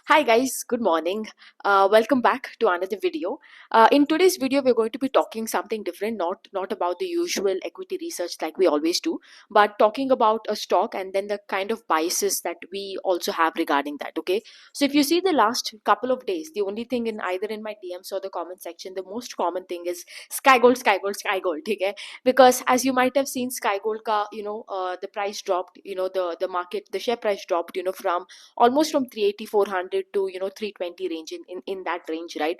Hi guys, good morning. Welcome back to another video. In today's video, we're going to be talking something different, not about the usual equity research like we always do, but talking about a stock and then the kind of biases that we also have regarding that. Okay, so if you see the last couple of days, the only thing in either in my DMs or the comment section, the most common thing is sky gold, sky gold, sky gold. Okay, because as you might have seen, sky gold ka the price dropped. The market, the share price dropped. From almost from 380 400 to 320 range in that range, right?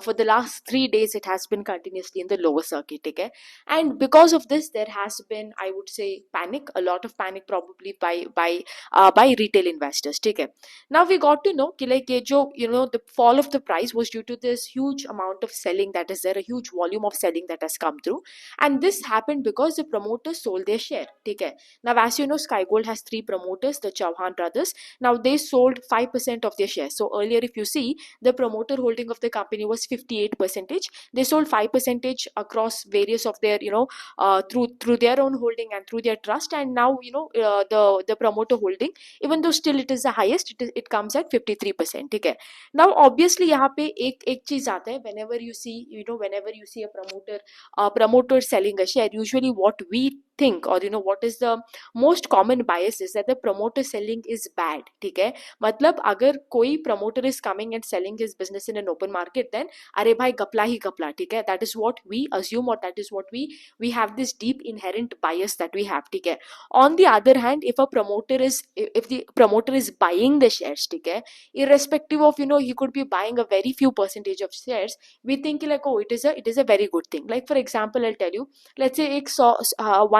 For the last 3 days it has been continuously in the lower circuit, okay? And because of this there has been, I would say, panic, a lot of panic probably by retail investors, okay? Now we got to know कि like ये जो the fall of the price was due to this huge amount of selling that is there, a huge volume of selling that has come through, and this happened because the promoters sold their share, okay? Now as you know, Sky Gold has three promoters, the Chauhan brothers. Now they sold 5% of their shares. So earlier, if you see, the promoter holding of the company was 58 percentage. They sold 5 percentage across various of their through their own holding and through their trust. And now the promoter holding, even though still it is the highest, it comes at 53%. Okay. Now obviously यहाँ पे एक चीज आता है, whenever you see a promoter selling a share, usually what we think, or what is the most common bias is that the promoter selling is bad, ठीक है? मतलब अगर कोई promoter is coming and selling his business in an open market, then अरे भाई गपला ही गपला, ठीक है? That is what we assume, or that is what we have this deep inherent bias that we have, ठीक है? On the other hand, if the promoter is buying the shares, ठीक है? Irrespective of he could be buying a very few percentage of shares, we think like, oh, it is a very good thing. Like for example, I'll tell you, let's say एक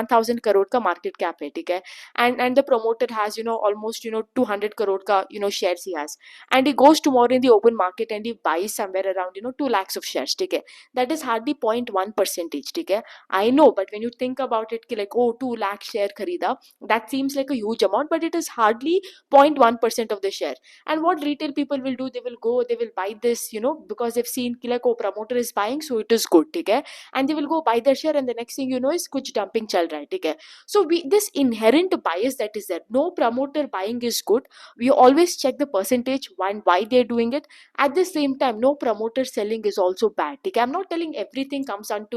1,000 करोड़ का market cap है, ठीक है? And the promoter has almost 200 crore ka shares he has, and he goes tomorrow in the open market and he buys somewhere around 2 lakhs of shares, okay? That is hardly 0.1 percentage, okay? I know, but when you think about it, like, oh, 2 lakh share kharida, that seems like a huge amount, but it is hardly 0.1% of the share. And what retail people will do, they will buy this, because they've seen like, oh, promoter is buying, so it is good, okay? And they will go buy their share, and the next thing you know is kuch dumping chal raha hai, okay? So this inherent bias that is there, no promoter buying is good. We always check the percentage why they're doing it. At the same time, no promoter selling is also bad, okay? I'm not telling everything comes under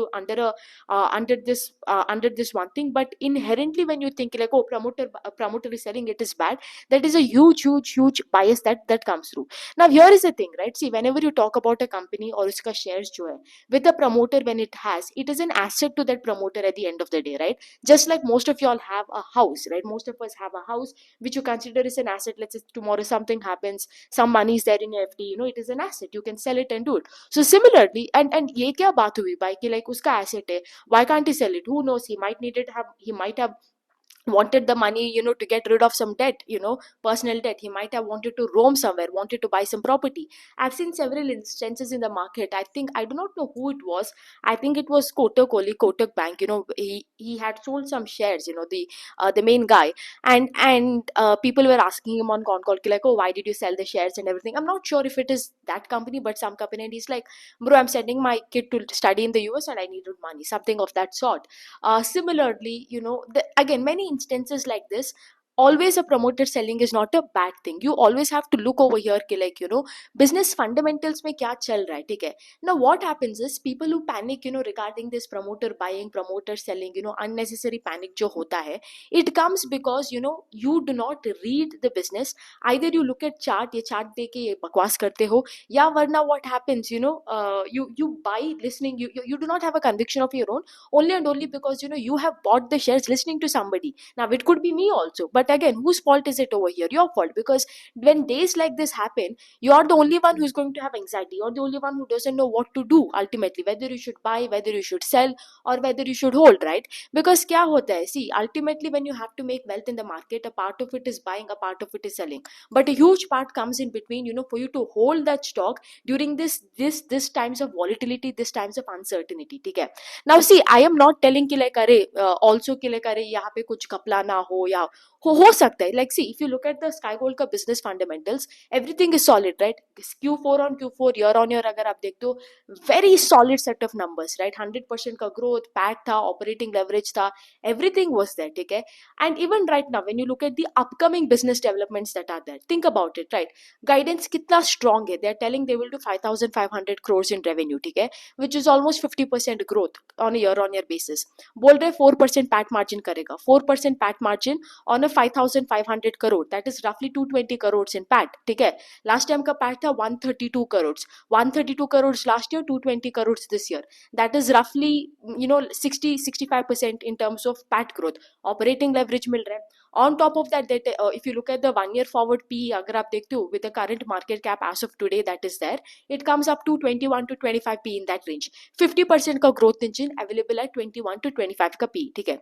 this one thing, but inherently when you think like, oh, promoter is selling, it is bad, that is a huge bias that comes through. Now here is the thing, right? See, whenever you talk about a company or uska shares jo hai, with a promoter, when it is an asset to that promoter at the end of the day, right? Just like most of y'all have a house, right? Most of us have a house which you consider is an asset. Let's say tomorrow something happens, some money is there in your FD, it is an asset, you can sell it and do it. So similarly, and ये क्या बात हुई भाई कि like उसका asset है, why can't he sell it? Who knows, he might have wanted the money to get rid of some debt, personal debt. He might have wanted to roam somewhere, wanted to buy some property. I've seen several instances in the market. I do not know who it was. I think it was Kotak Bank. He had sold some shares, the main guy, and people were asking him on con call like, oh, why did you sell the shares and everything. I'm not sure if it is that company, but some company, and he's like, bro, I'm sending my kid to study in the US and I needed money, something of that sort. Similarly, again, many instances like this, always a promoter selling is not a bad thing. You always have to look over here कि like business fundamentals में क्या चल रहा है, ठीक है? Now what happens is people who panic regarding this promoter buying, promoter selling, unnecessary panic जो होता है, it comes because you do not read the business. Either you look at chart, ये chart देख के ये बकवास करते हो, या वरना what happens, you buy listening, you do not have a conviction of your own, only and only because you have bought the shares listening to somebody. Now it could be me also, but again, whose fault is it over here? Your fault, because when days like this happen, you're the only one who's going to have anxiety. You're the only one who doesn't know what to do ultimately, whether you should buy, whether you should sell, or whether you should hold, right? Because क्या होता है, see, ultimately when you have to make wealth in the market, a part of it is buying, a part of it is selling, but a huge part comes in between, for you to hold that stock during this times of volatility, this times of uncertainty, ठीक है? Now see, I am not telling कि like अरे also कि like अरे यहाँ पे कुछ घपला ना हो, या हो सकता है. Like see, if you look at the Sky Gold का business fundamentals, everything is solid, right? Q4 on Q4, year on year अगर आप देखते हो, very solid set of numbers, right? 100% का growth, PAT था, operating leverage था, everything was there, ठीक है? And even right now, when you look at the upcoming business developments that are there, think about it, right? Guidance कितना strong है? They are telling they will do 5,500 crores in revenue, ठीक है? Which is almost 50% growth on a year on year basis. बोल रहे 4% PAT margin करेगा, 4% PAT margin on a 5,500 crore, that is roughly 220 crores in PAT, ठीक है? Last time का PAT था 132 crores, 132 crores last year, 220 crores this year. That is roughly 60-65% in terms of PAT growth. Operating leverage मिल रहा है. On top of that, if you look at the 1 year forward PE, अगर आप देखते हो with the current market cap as of today that is there, it comes up to 21 to 25 PE in that range. 50% का growth engine available at 21 to 25 का PE, ठीक है?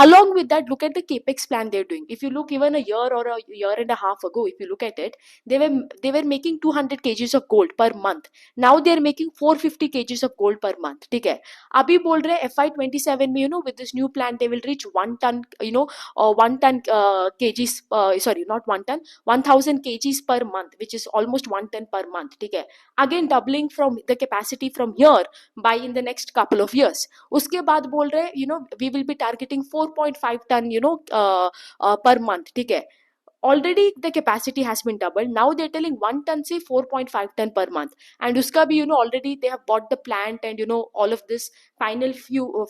Along with that, look at the capex plan they're doing. If you look even a year or a year and a half ago, if you look at it, they were making 200 kgs of gold per month. Now they're making 450 kgs of gold per month, ठीक है? अभी बोल रहे हैं FY27 में, with this new plan they will reach 1 ton, 1 ton kgs, sorry, not 1 ton, 1000 kgs per month, which is almost 1 ton per month, ठीक है? Again doubling from the capacity from here by in the next couple of years. उसके बाद बोल रहे we will be targeting 4.5 ton per month, ठीक है? Already the capacity has been doubled. Now they're telling 1 ton say 4.5 ton per month, and uska bhi already they have bought the plant, and all of this final few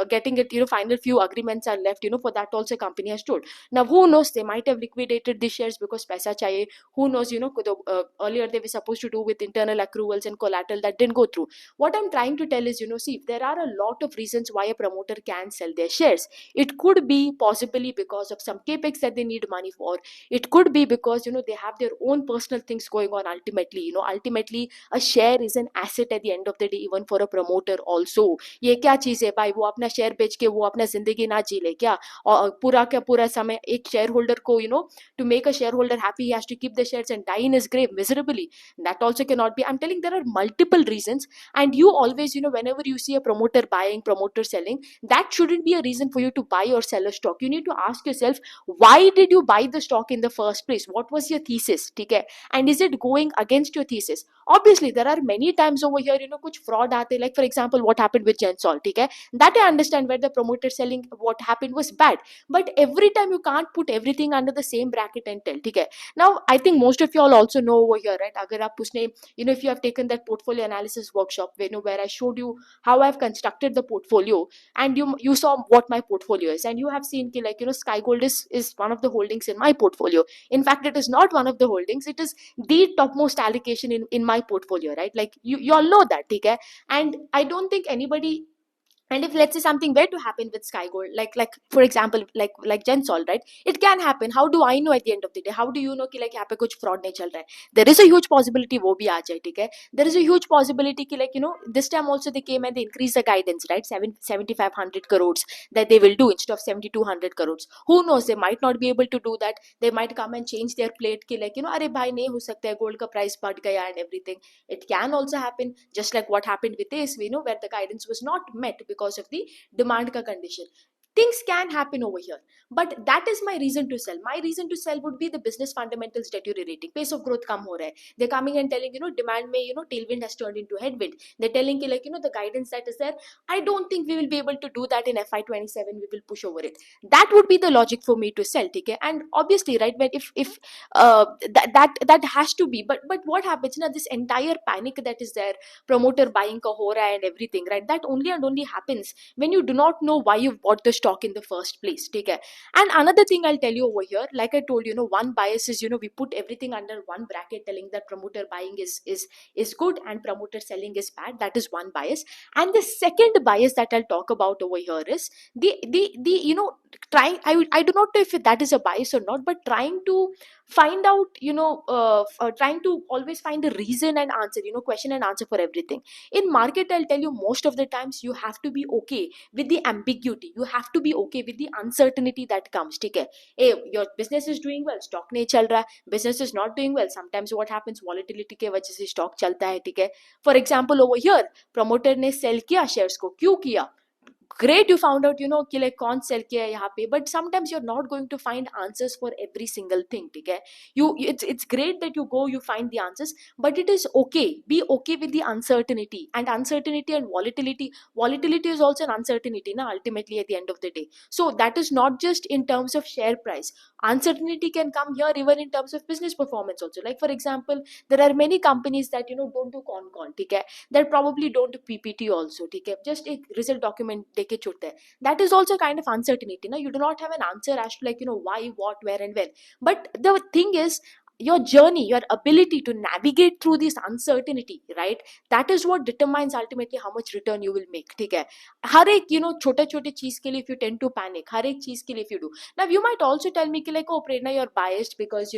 getting it, final few agreements are left, for that also company has told. Now who knows, they might have liquidated the shares because paisa chahiye. Who knows, earlier they were supposed to do with internal accruals and collateral that didn't go through. What I'm trying to tell is, see, there are a lot of reasons why a promoter can sell their shares. It could be possibly because of some capex that they need money for. It could be because they have their own personal things going on. Ultimately a share is an asset at the end of the day, even for a promoter also. ये क्या चीज है भाई, वो अपना share बेच के वो अपना जिंदगी ना जी ले क्या? और पूरा समय एक शेयर होल्डर को, to make a shareholder happy, he has to keep the shares and die in his grave miserably. That also cannot be. I'm telling there are multiple reasons, and you always, whenever you see a promoter buying, promoter selling, that shouldn't be a reason for you to buy or sell a stock. You need to ask yourself, why did you buy the stock in the first place? What was your thesis, ठीक है? And is it going against your thesis? Obviously there are many times over here, कुछ fraud आते, like for example what happened with Gensol, ठीक है? That I understand, where the promoter selling, what happened was bad, but every time you can't put everything under the same bracket and tell, ठीक है? Now I think most of you all also know over here, right? अगर आप उसने, if you have taken that portfolio analysis workshop, where I showed you how I've constructed the portfolio, and you saw what my portfolio is, and you have seen ki, like, Sky Gold is one of the holdings in my portfolio. In fact, it is not one of the holdings, it is the topmost allocation in my portfolio, right? Like, you all know that, okay? And I don't think anybody, and if let's say something were to happen with Sky Gold, like for example, like Gensol, right? It can happen. How do I know at the end of the day? How do you know कि like यहाँ पे कुछ fraud नहीं चल रहा है? There is a huge possibility वो भी आ जाए, ठीक है? There is a huge possibility कि, like, this time also they came and they increased the guidance, right? 7,500 crores that they will do instead of 7,200 crores. Who knows? They might not be able to do that. They might come and change their plate कि, like, अरे भाई नहीं हो सकता है, gold का price बढ़ गया and everything. It can also happen, just like what happened with this, where the guidance was not met because of the demand ka condition. Things can happen over here, but that is my reason to sell. My reason to sell would be the business fundamentals deteriorating, pace of growth kam ho raha hai. They're coming and telling, demand mein, tailwind has turned into headwind. They're telling ki, like, the guidance that is there, I don't think we will be able to do that in FY27. We will push over it. That would be the logic for me to sell, okay? And obviously, right, when if that has to be, but what happens now, this entire panic that is there, promoter buying ka ho raha hai and everything, right? That only and only happens when you do not know why you bought the stock in the first place, okay? And another thing I'll tell you over here, like I told you, one bias is, we put everything under one bracket, telling that promoter buying is good and promoter selling is bad. That is one bias. And the second bias that I'll talk about over here is the trying, I do not know if that is a bias or not, but trying to find out, trying to always find a reason and answer, question and answer for everything. In market, I'll tell you, most of the times you have to be okay with the ambiguity. You have to be okay with the uncertainty that comes, ठीक है? Hey, your business is doing well, stock नहीं चल रहा, business is not doing well. Sometimes what happens, volatility के वजह से stock चलता है, ठीक है? For example, over here, promoter ने sell किया shares को, क्यों किया? great, you found out, कि like कौन sell किया है यहाँ पे, but sometimes you're not going to find answers for every single thing, ठीक है? It's great that you go, you find the answers, but it is okay. Be okay with the uncertainty, and uncertainty and volatility is also an uncertainty, na, ultimately at the end of the day. So that is not just in terms of share price. Uncertainty can come here even in terms of business performance also. Like for example, there are many companies that don't do con call, ठीक है? That probably don't do PPT also, ठीक है? Just a result document देके छुट्टे हैं. That is also kind of uncertainty, ना? You do not have an answer as to like why, what, where, and when. But the thing is, your journey, your ability to navigate through this uncertainty, right? That is what determines ultimately how much return you will make, ठीक है? हर एक छोटे छोटे चीज के लिए if you tend to panic, हर एक चीज के लिए if you do. Now you might also tell me कि like, oh Prerna, you're biased because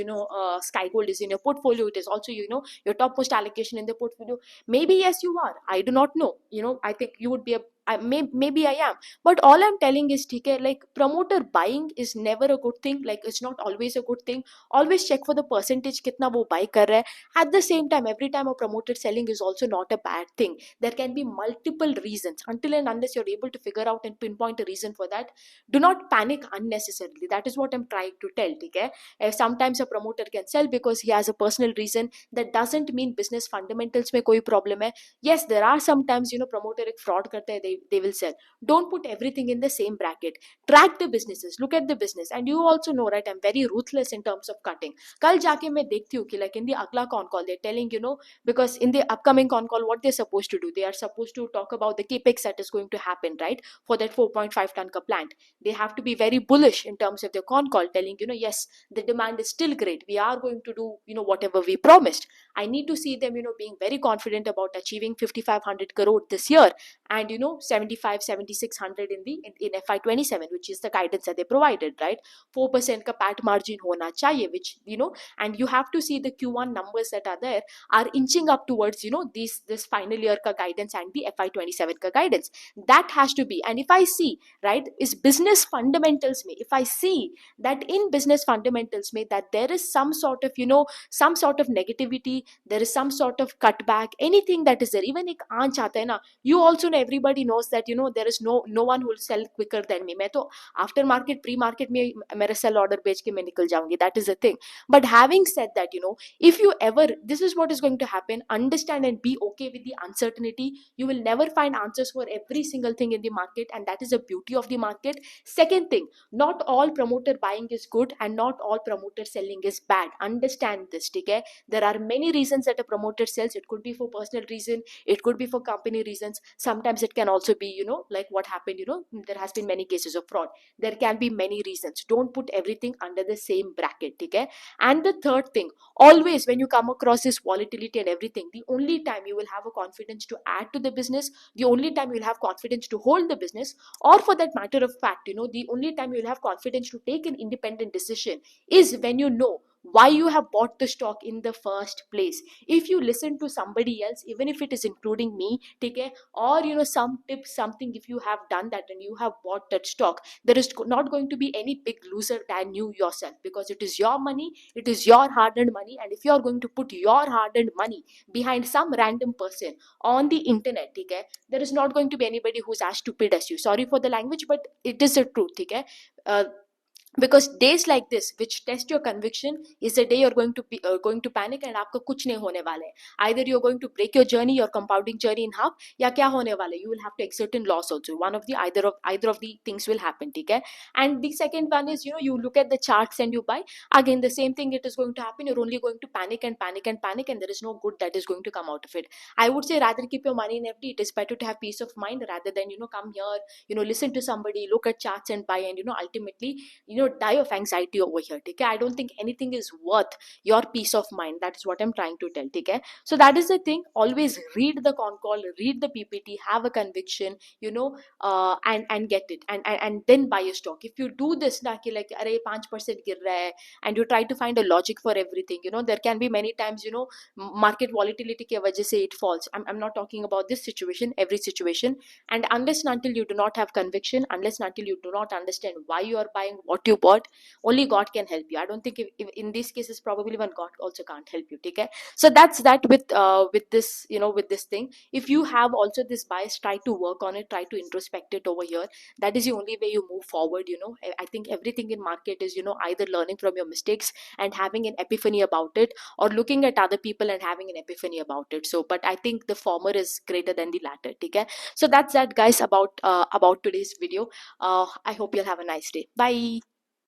Sky Gold is in your portfolio, it is also your top most allocation in the portfolio. Maybe yes you are, I do not know. I think you would be maybe I am, but all I'm telling is, ठीक है, like promoter buying is never a good thing. Like it's not always a good thing. Always check for the percentage कितना वो buy कर रहा है. At the same time, every time a promoter selling is also not a bad thing. There can be multiple reasons. Until and unless you're able to figure out and pinpoint a reason for that, do not panic unnecessarily. That is what I'm trying to tell, ठीक है? Sometimes a promoter can sell because he has a personal reason. That doesn't mean business fundamentals में कोई problem है. Yes, there are sometimes promoter एक fraud करते हैं, they will sell. Don't put everything in the same bracket. Track the businesses, look at the business, and you also know, right, I'm very ruthless in terms of cutting. कल जाके मैं देखती हूँ कि like in the अगला con call they're telling because in the upcoming con call what they're supposed to do, they are supposed to talk about the capex that is going to happen, right, for that 4.5 ton ka plant. They have to be very bullish in terms of their con call, telling yes, the demand is still great, we are going to do whatever we promised. I need to see them being very confident about achieving 5500 crore this year, and 75 7600 in FY27, which is the guidance that they provided, right? 4% ka pat margin hona chahiye, which and you have to see the Q1 numbers that are there are inching up towards this final year ka guidance and the FY27 ka guidance. That has to be. And if I see, right, is business fundamentals mein, if I see that in business fundamentals mein that there is some sort of some sort of negativity, there is some sort of cutback, anything that is there, even ek aanch aata hai na, you also know, everybody knows that there is no one who will sell quicker than me. मैं तो after market pre market में मेरा sell order बेच के मैं निकल जाऊंगी. That is the thing. But having said that, if you ever, this is what is going to happen, understand and be okay with the uncertainty. You will never find answers for every single thing in the market, and that is the beauty of the market. Second thing, not all promoter buying is good and not all promoter selling is bad. Understand this, okay? There are many reasons that a promoter sells. It could be for personal reason, it could be for company reasons. Sometimes it can also be like what happened, there has been many cases of fraud. There can be many reasons. Don't put everything under the same bracket, okay? And the third thing, always when you come across this volatility and everything, the only time you will have a confidence to add to the business, the only time you'll have confidence to hold the business, or for that matter of fact, the only time you'll have confidence to take an independent decision is when you know why you have bought the stock in the first place. If you listen to somebody else, even if it is including me, take care, or some tips, something, if you have done that and you have bought that stock, there is not going to be any big loser than you yourself, because it is your money, it is your hard-earned money. And if you are going to put your hard-earned money behind some random person on the internet, okay, there is not going to be anybody who's as stupid as you. Sorry for the language, but it is the truth, okay? Because days like this which test your conviction is the day you're going to panic and आपका कुछ नहीं होने वाला है. Either you're going to break your journey, your compounding journey in half, या क्या होने वाला है, you will have to exert in loss also. One of the either of the things will happen, ठीक है? And the second one is you look at the charts and you buy. Again the same thing, it is going to happen. You're only going to panic and panic and panic, and there is no good that is going to come out of it. I would say rather keep your money in FD. It is better to have peace of mind rather than come here, listen to somebody, look at charts and buy, and ultimately die of anxiety over here. Okay, I don't think anything is worth your peace of mind. That is what I'm trying to tell. Okay, so that is the thing. Always read the con call, read the PPT, have a conviction, and get it, and then buy a stock. If you do this na ki like अरे 5% गिर रहा है, and you try to find a logic for everything, there can be many times market volatility के वजह से it falls. I'm not talking about this situation, every situation. And unless and until you do not have conviction, unless and until you do not understand why you are buying, what you bought, only God can help you. I don't think if in these cases probably even God also can't help you. Okay, so that's that with this, with this thing. If you have also this bias, try to work on it, try to introspect it over here. That is the only way you move forward. I think everything in market is, either learning from your mistakes and having an epiphany about it, or looking at other people and having an epiphany about it. So but I think the former is greater than the latter. Okay, so that's that, guys, about today's video. I hope you'll have a nice day. Bye.